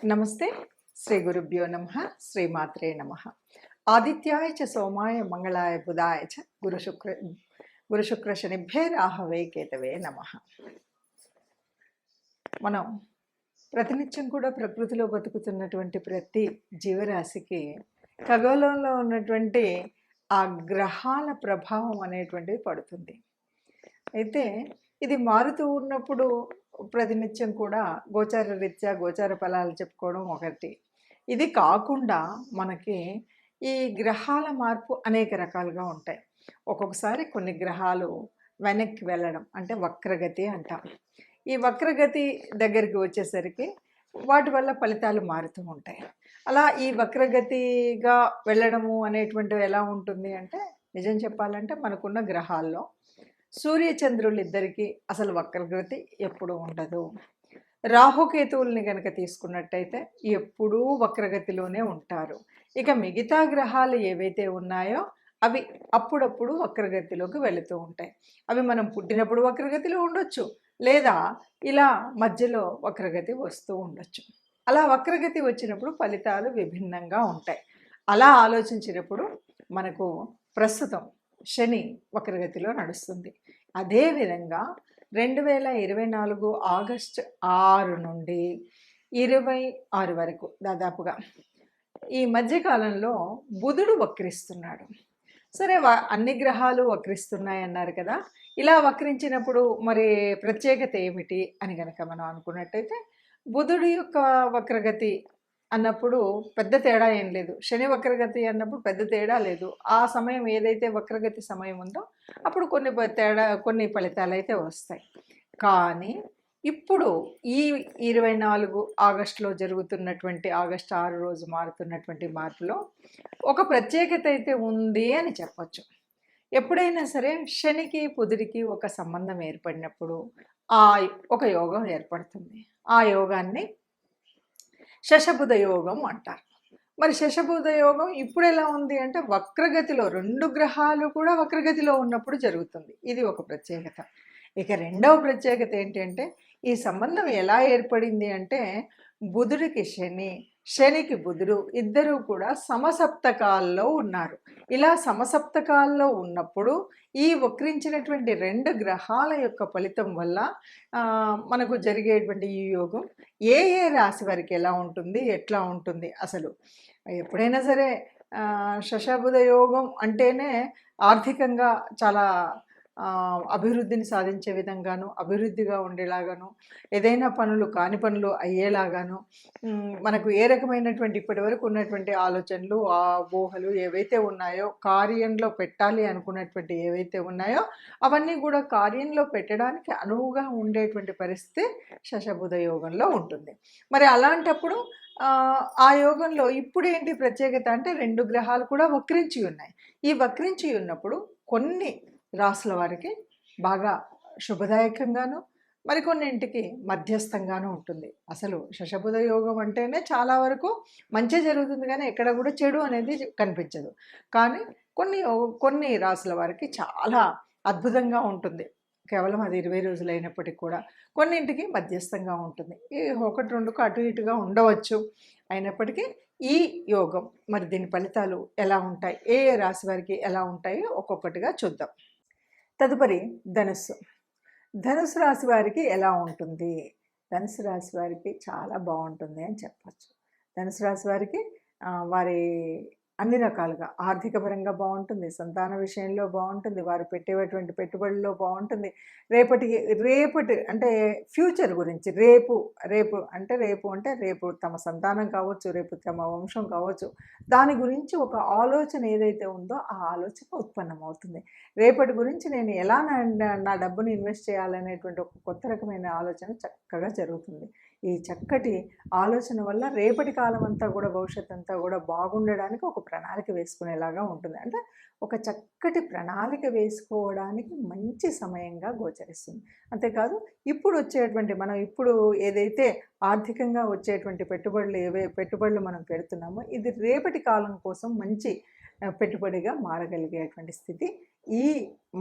నమస్తే. శ్రీ గురుభ్యో నమః. శ్రీమాత్రే నమః. ఆదిత్యాయ చ సోమాయ మంగళాయ బుధాయ చ గురు శుక్ర శనిభ్యే రాహవే కేతవే నమః. మనం ప్రతినిత్యం కూడా ప్రకృతిలో బతుకుతున్నటువంటి ప్రతి జీవరాశికి ఖగోళంలో ఉన్నటువంటి ఆ గ్రహాల ప్రభావం అనేటువంటిది పడుతుంది. అయితే ఇది మారుతూ ఉన్నప్పుడు ప్రతినిత్యం కూడా గోచార రీత్యా గోచార ఫలాలు చెప్పుకోవడం ఒకటి. ఇది కాకుండా మనకి ఈ గ్రహాల మార్పు అనేక రకాలుగా ఉంటాయి. ఒక్కొక్కసారి కొన్ని గ్రహాలు వెనక్కి వెళ్ళడం అంటే వక్రగతి అంటాం. ఈ వక్రగతి దగ్గరికి వచ్చేసరికి వాటి వల్ల ఫలితాలు మారుతూ ఉంటాయి. అలా ఈ వక్రగతిగా వెళ్ళడము అనేటువంటివి ఎలా ఉంటుంది అంటే, నిజం చెప్పాలంటే మనకున్న గ్రహాల్లో సూర్యచంద్రులు ఇద్దరికి అసలు వక్రగతి ఎప్పుడూ ఉండదు. రాహుకేతువుల్ని కనుక తీసుకున్నట్టయితే ఎప్పుడూ వక్రగతిలోనే ఉంటారు. ఇక మిగతా గ్రహాలు ఏవైతే ఉన్నాయో అవి అప్పుడప్పుడు వక్రగతిలోకి వెళుతూ ఉంటాయి. అవి మనం పుట్టినప్పుడు వక్రగతిలో ఉండొచ్చు, లేదా ఇలా మధ్యలో వక్రగతి వస్తూ ఉండొచ్చు. అలా వక్రగతి వచ్చినప్పుడు ఫలితాలు విభిన్నంగా ఉంటాయి. అలా ఆలోచించినప్పుడు మనకు ప్రస్తుతం శని వక్రగతిలో నడుస్తుంది. అదేవిధంగా 2024 ఆగస్టు 6 నుండి 26 వరకు దాదాపుగా ఈ మధ్యకాలంలో బుధుడు వక్రిస్తున్నాడు. సరే, అన్ని గ్రహాలు వక్రిస్తున్నాయి అన్నారు కదా. ఇలా వక్రించినప్పుడు మరి ప్రత్యేకత ఏమిటి అని కనుక మనం అనుకున్నట్టయితే, బుధుడి యొక్క వక్రగతి అన్నప్పుడు పెద్ద తేడా ఏం లేదు. శని వక్రగతి అన్నప్పుడు పెద్ద తేడా లేదు. ఆ సమయం ఏదైతే వక్రగతి సమయం ఉందో అప్పుడు కొన్ని ఫలితాలు అయితే వస్తాయి. కానీ ఇప్పుడు ఈ 24 ఆగస్టులో జరుగుతున్నటువంటి ఆగస్టు 6 రోజు మారుతున్నటువంటి మార్పులో ఒక ప్రత్యేకత అయితే ఉంది అని చెప్పచ్చు. ఎప్పుడైనా సరే శనికి బుధుడికి ఒక సంబంధం ఏర్పడినప్పుడు ఒక యోగం ఏర్పడుతుంది. ఆ యోగాన్ని శశబుధ యోగం అంటారు. మరి శశబుధ యోగం ఇప్పుడు ఎలా ఉంది అంటే వక్రగతిలో, 2 గ్రహాలు కూడా వక్రగతిలో ఉన్నప్పుడు జరుగుతుంది. ఇది ఒక ప్రత్యేకత. ఇక రెండవ ప్రత్యేకత ఏంటంటే, ఈ సంబంధం ఎలా ఏర్పడింది అంటే, బుధుడికి శని, శనికి బుధుడు ఇద్దరూ కూడా సమసప్తకాల్లో ఉన్నారు. ఇలా సమసప్తకాల్లో ఉన్నప్పుడు ఈ వక్రించినటువంటి 2 గ్రహాల యొక్క ఫలితం వల్ల మనకు జరిగేటువంటి ఈ యోగం ఏ రాశి వారికి ఎలా ఉంటుంది, ఎట్లా ఉంటుంది అసలు. ఎప్పుడైనా సరే శశబుధ యోగం అంటేనే ఆర్థికంగా చాలా అభివృద్ధిని సాధించే విధంగాను, అభివృద్ధిగా ఉండేలాగాను, ఏదైనా పనులు కాని పనులు అయ్యేలాగాను, మనకు ఏ రకమైనటువంటి ఇప్పటి వరకు ఉన్నటువంటి ఆలోచనలు, ఆ ఊహలు ఏవైతే ఉన్నాయో, కార్యంలో పెట్టాలి అనుకున్నటువంటి ఏవైతే ఉన్నాయో అవన్నీ కూడా కార్యంలో పెట్టడానికి అనువుగా ఉండేటువంటి పరిస్థితి శశబుధ యోగంలో ఉంటుంది. మరి అలాంటప్పుడు ఆ యోగంలో ఇప్పుడు ఏంటి ప్రత్యేకత అంటే, 2 గ్రహాలు కూడా వక్రించి ఉన్నాయి. ఈ వక్రించి ఉన్నప్పుడు కొన్ని రాసుల వారికి బాగా శుభదాయకంగాను, మరికొన్నింటికి మధ్యస్థంగాను ఉంటుంది. అసలు శశబుధ యోగం అంటేనే చాలా వరకు మంచి జరుగుతుంది, కానీ ఎక్కడ కూడా చెడు అనేది కనిపించదు. కానీ కొన్ని రాసుల వారికి చాలా అద్భుతంగా ఉంటుంది. కేవలం అది 20 రోజులు అయినప్పటికీ కూడా కొన్నింటికి మధ్యస్థంగా ఉంటుంది. ఈ 1-2కు అటు ఇటుగా ఉండవచ్చు. అయినప్పటికీ ఈ యోగం మరి దీని ఫలితాలు ఎలా ఉంటాయి, ఏ రాశి వారికి ఎలా ఉంటాయో ఒక్కొక్కటిగా చూద్దాం. తదుపరి ధనుసు రాశి వారికి ఎలా ఉంటుంది? ధనుసు రాశి వారికి చాలా బాగుంటుంది అని చెప్పచ్చు. ధనుసు రాశి వారికి వారి అన్ని రకాలుగా ఆర్థిక పరంగా బాగుంటుంది, సంతాన విషయంలో బాగుంటుంది, వారు పెట్టేటువంటి పెట్టుబడుల్లో బాగుంటుంది. రేపటి అంటే ఫ్యూచర్ గురించి రేపు తమ సంతానం కావచ్చు, రేపు తమ వంశం కావచ్చు, దాని గురించి ఒక ఆలోచన ఏదైతే ఉందో ఆ ఆలోచన ఉత్పన్నమవుతుంది. రేపటి గురించి నేను ఎలా నా డబ్బుని ఇన్వెస్ట్ చేయాలనేటువంటి ఒక కొత్త రకమైన ఆలోచన చక్కగా జరుగుతుంది. ఈ చక్కటి ఆలోచన వల్ల రేపటి కాలం అంతా కూడా, భవిష్యత్ అంతా కూడా బాగుండడానికి ఒక ప్రణాళిక వేసుకునేలాగా ఉంటుంది. అంటే ఒక చక్కటి ప్రణాళిక వేసుకోవడానికి మంచి సమయంగా గోచరిస్తుంది. అంతేకాదు మనం ఇప్పుడు ఏదైతే ఆర్థికంగా వచ్చేటువంటి పెట్టుబడులు మనం పెడుతున్నామో ఇది రేపటి కాలం కోసం మంచి పెట్టుబడిగా మారగలిగేటువంటి స్థితి ఈ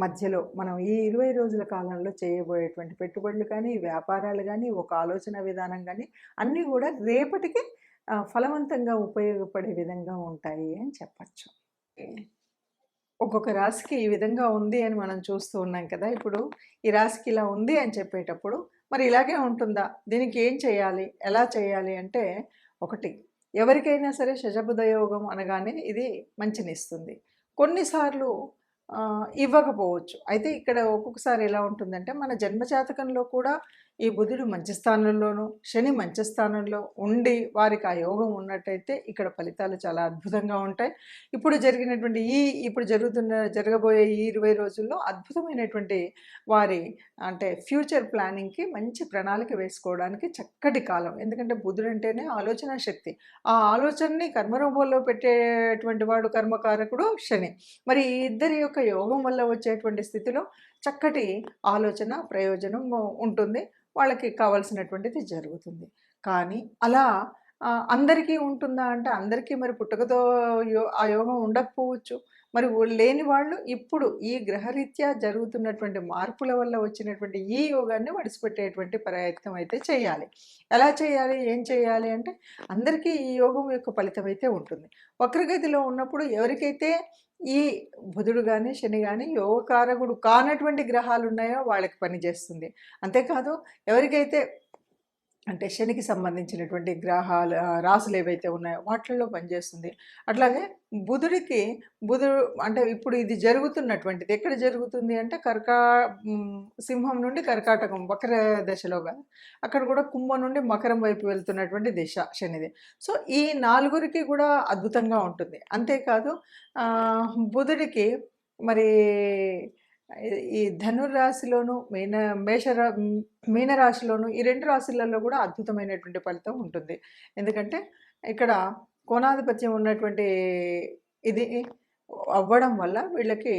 మధ్యలో మనం ఈ 20 రోజుల కాలంలో చేయబోయేటువంటి పెట్టుబడులు కానీ, వ్యాపారాలు కానీ, ఒక ఆలోచన విధానం కానీ అన్నీ కూడా రేపటికి ఫలవంతంగా ఉపయోగపడే విధంగా ఉంటాయి అని చెప్పచ్చు. ఒక్కొక్క రాశికి ఈ విధంగా ఉంది అని మనం చూస్తూ ఉన్నాం కదా! ఇప్పుడు ఈ రాశికి ఇలా ఉంది అని చెప్పేటప్పుడు మరి ఇలాగే ఉంటుందా? దీనికి ఏం చేయాలి? ఎలా చేయాలి? అంటే ఒకటి, ఎవరికైనా సరే శశబుధ యోగం అనగానే ఇది మంచినిస్తుంది. కొన్నిసార్లు ఇవ్వకపోవచ్చు. అయితే ఇక్కడ ఒక్కొక్కసారి ఎలా ఉంటుందంటే మన జన్మజాతకంలో కూడా ఈ బుధుడు మంచి స్థానంలోను, శని మంచి స్థానంలో ఉండి వారికి ఆ యోగం ఉన్నట్టయితే ఇక్కడ ఫలితాలు చాలా అద్భుతంగా ఉంటాయి. ఇప్పుడు జరగబోయే ఈ 20 రోజుల్లో అద్భుతమైనటువంటి వారి అంటే ఫ్యూచర్ ప్లానింగ్‌కి మంచి ప్రణాళిక వేసుకోవడానికి చక్కటి కాలం. ఎందుకంటే బుధుడు అంటేనే ఆలోచనా శక్తి. ఆ ఆలోచనని కర్మరూపంలో పెట్టేటువంటి వాడు కర్మకారకుడు శని. మరి ఈ ఇద్దరి యొక్క యోగం వల్ల వచ్చేటువంటి స్థితిలో చక్కటి ఆలోచన, ప్రయోజనం ఉంటుంది. వాళ్ళకి కావాల్సినటువంటిది జరుగుతుంది. కానీ అలా అందరికీ ఉంటుందా అంటే అందరికీ మరి పుట్టుకతో ఆ యోగం ఉండకపోవచ్చు. మరి లేని వాళ్ళు ఇప్పుడు ఈ గ్రహరీత్యా జరుగుతున్నటువంటి మార్పుల వల్ల వచ్చినటువంటి ఈ యోగాన్ని వడిసిపెట్టేటువంటి ప్రయత్నం అయితే చేయాలి. ఎలా చేయాలి? ఏం చేయాలి? అంటే అందరికీ ఈ యోగం యొక్క ఫలితం అయితే ఉంటుంది. వక్రగతిలో ఉన్నప్పుడు ఎవరికైతే ఈ బుధుడు గాని, శని గాని యోగకారకుడు కానటువంటి గ్రహాలున్నాయో వాళ్ళకి పనిచేస్తుంది. అంతేకాదు ఎవరికైతే అంటే శనికి సంబంధించినటువంటి రాసులు ఏవైతే ఉన్నాయో వాటిల్లో పనిచేస్తుంది. అట్లాగే బుధుడు అంటే ఇప్పుడు ఇది జరుగుతున్నటువంటిది ఎక్కడ జరుగుతుంది అంటే సింహం నుండి కర్కాటకం వక్ర దశలో కాదు, అక్కడ కూడా కుంభం నుండి మకరం వైపు వెళ్తున్నటువంటి దిశ శనిది. సో ఈ నలుగురికి కూడా అద్భుతంగా ఉంటుంది. అంతేకాదు బుధుడికి మరి ఈ ధనుర్రాశిలోను మీనరాశిలోను ఈ 2 రాశులలో కూడా అద్భుతమైనటువంటి ఫలితం ఉంటుంది. ఎందుకంటే ఇక్కడ కోణాధిపత్యం ఉన్నటువంటి ఇది అవ్వడం వల్ల వీళ్ళకి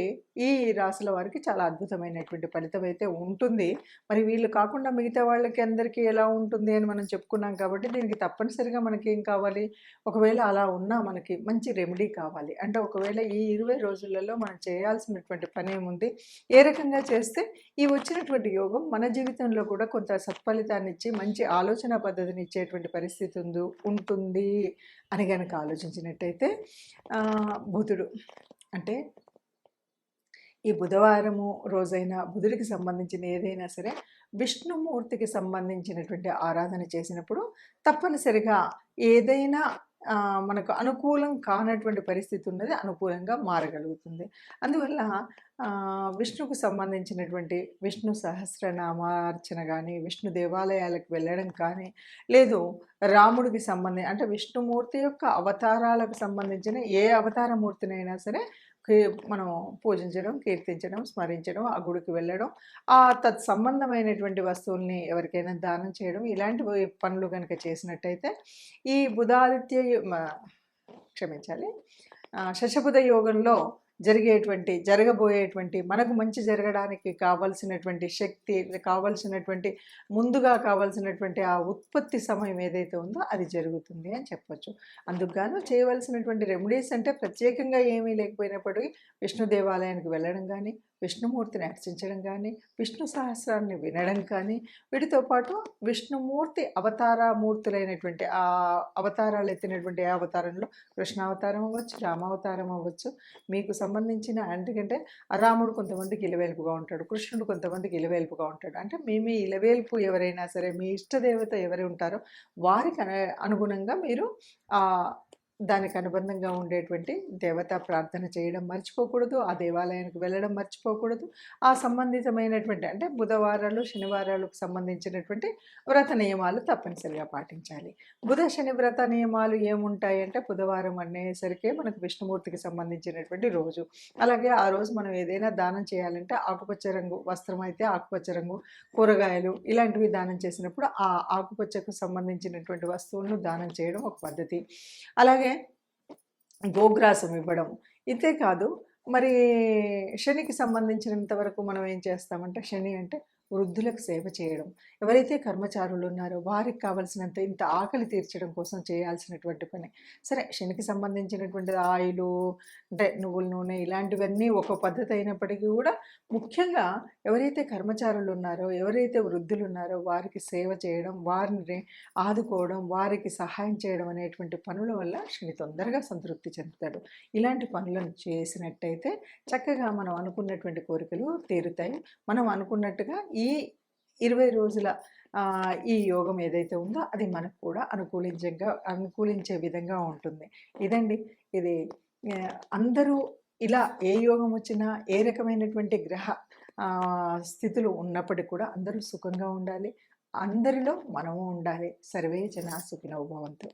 ఈ రాశుల వారికి చాలా అద్భుతమైనటువంటి ఫలితం అయితే ఉంటుంది. మరి వీళ్ళు కాకుండా మిగతా వాళ్ళకి అందరికీ ఎలా ఉంటుంది అని మనం చెప్పుకున్నాం కాబట్టి దీనికి తప్పనిసరిగా మనకేం కావాలి? ఒకవేళ అలా ఉన్నా మనకి మంచి రెమెడీ కావాలి. అంటే ఒకవేళ ఈ 20 రోజులలో మనం చేయాల్సినటువంటి పనేముంది? ఏ రకంగా చేస్తే ఈ వచ్చినటువంటి యోగం మన జీవితంలో కూడా కొంత సత్ఫలితాన్నిచ్చి మంచి ఆలోచన పద్ధతిని ఇచ్చేటువంటి పరిస్థితి ఉంటుంది అని గనక ఆలోచించినట్టయితే బుధుడు అంటే ఈ బుధవారము రోజైనా బుధుడికి సంబంధించిన ఏదైనా సరే విష్ణుమూర్తికి సంబంధించినటువంటి ఆరాధన చేసినప్పుడు తప్పనిసరిగా ఏదైనా మనకు అనుకూలం కానటువంటి పరిస్థితి ఉన్నది అనుకూలంగా మారగలుగుతుంది. అందువల్ల విష్ణుకు సంబంధించినటువంటి విష్ణు సహస్రనామార్చన కానీ, విష్ణు దేవాలయాలకు వెళ్ళడం కానీ, లేదు రాముడికి అంటే విష్ణుమూర్తి యొక్క అవతారాలకు సంబంధించిన ఏ అవతారమూర్తినైనా సరే మనం పూజించడం, కీర్తించడం, స్మరించడం, ఆ గుడికి వెళ్ళడం, తత్సంబంధమైనటువంటి వస్తువుల్ని ఎవరికైనా దానం చేయడం, ఇలాంటి పనులు కనుక చేసినట్టయితే ఈ క్షమించాలి శశబుధ యోగంలో జరగబోయేటువంటి మనకు మంచి జరగడానికి కావాల్సినటువంటి శక్తి, ముందుగా కావాల్సినటువంటి ఆ ఉత్పత్తి సమయం ఏదైతే ఉందో అది జరుగుతుంది అని చెప్పొచ్చు. అందుకు గాను చేయవలసినటువంటి రెమెడీస్ అంటే ప్రత్యేకంగా ఏమీ లేకపోయినప్పటికీ విష్ణు దేవాలయానికి వెళ్ళడం కానీ, విష్ణుమూర్తిని అర్చించడం కానీ, విష్ణు సహస్రాన్ని వినడం కానీ, వీటితో పాటు విష్ణుమూర్తి అవతారమూర్తులైనటువంటి ఆ అవతారాలు ఎత్తినటువంటి ఏ అవతారంలో కృష్ణావతారం అవ్వచ్చు, రామావతారం అవ్వచ్చు, మీకు సంబంధించిన ఎందుకంటే రాముడు కొంతమందికి ఇలవేల్పుగా ఉంటాడు, కృష్ణుడు కొంతమందికి ఇలవేల్పుగా ఉంటాడు. అంటే మీ ఇలవేల్పు ఎవరైనా సరే మీ ఇష్టదేవత ఎవరు ఉంటారో వారికి అనుగుణంగా మీరు దానికి అనుబంధంగా ఉండేటువంటి దేవతా ప్రార్థన చేయడం మర్చిపోకూడదు. ఆ దేవాలయానికి వెళ్ళడం మర్చిపోకూడదు. ఆ సంబంధితమైనటువంటి అంటే బుధవారాలు, శనివారాలకు సంబంధించినటువంటి వ్రత నియమాలు తప్పనిసరిగా పాటించాలి. బుధ, శని వ్రత నియమాలు ఏముంటాయి అంటే బుధవారం అనేసరికే మనకు విష్ణుమూర్తికి సంబంధించినటువంటి రోజు. అలాగే ఆ రోజు మనం ఏదైనా దానం చేయాలంటే ఆకుపచ్చ రంగు వస్త్రం అయితే ఆకుపచ్చ రంగు, కూరగాయలు ఇలాంటివి దానం చేసినప్పుడు ఆ ఆకుపచ్చకు సంబంధించినటువంటి వస్తువులను దానం చేయడం ఒక పద్ధతి. అలాగే గోగ్రాసం ఇవ్వడం. ఇంతే కాదు మరి శనికి సంబంధించినంత వరకు మనం ఏం చేస్తామంటే శని అంటే వృద్ధులకు సేవ చేయడం, ఎవరైతే కర్మచారులు ఉన్నారో వారికి కావాల్సినంత ఇంత ఆకలి తీర్చడం కోసం చేయాల్సినటువంటి పని. సరే శనికి సంబంధించినటువంటి ఆయిలు అంటే నువ్వుల నూనె ఇలాంటివన్నీ ఒక పద్ధతి అయినప్పటికీ కూడా ముఖ్యంగా ఎవరైతే కర్మచారులు ఉన్నారో, ఎవరైతే వృద్ధులు ఉన్నారో వారికి సేవ చేయడం, వారిని ఆదుకోవడం, వారికి సహాయం చేయడం అనేటువంటి పనుల వల్ల శని తొందరగా సంతృప్తి చెందుతాడు. ఇలాంటి పనులను చేసినట్టయితే చక్కగా మనం అనుకున్నటువంటి కోరికలు తీరుతాయి. మనం అనుకున్నట్టుగా ఈ 20 రోజుల ఈ యోగం ఏదైతే ఉందో అది మనకు కూడా అనుకూలించే విధంగా ఉంటుంది. ఇదండి ఇది అందరూ ఇలా ఏ యోగం వచ్చినా, ఏ రకమైనటువంటి గ్రహ స్థితులు ఉన్నప్పటికి కూడా అందరూ సుఖంగా ఉండాలి. అందరిలో మనము ఉండాలి. సర్వే జనా సుఖినో భవంతు.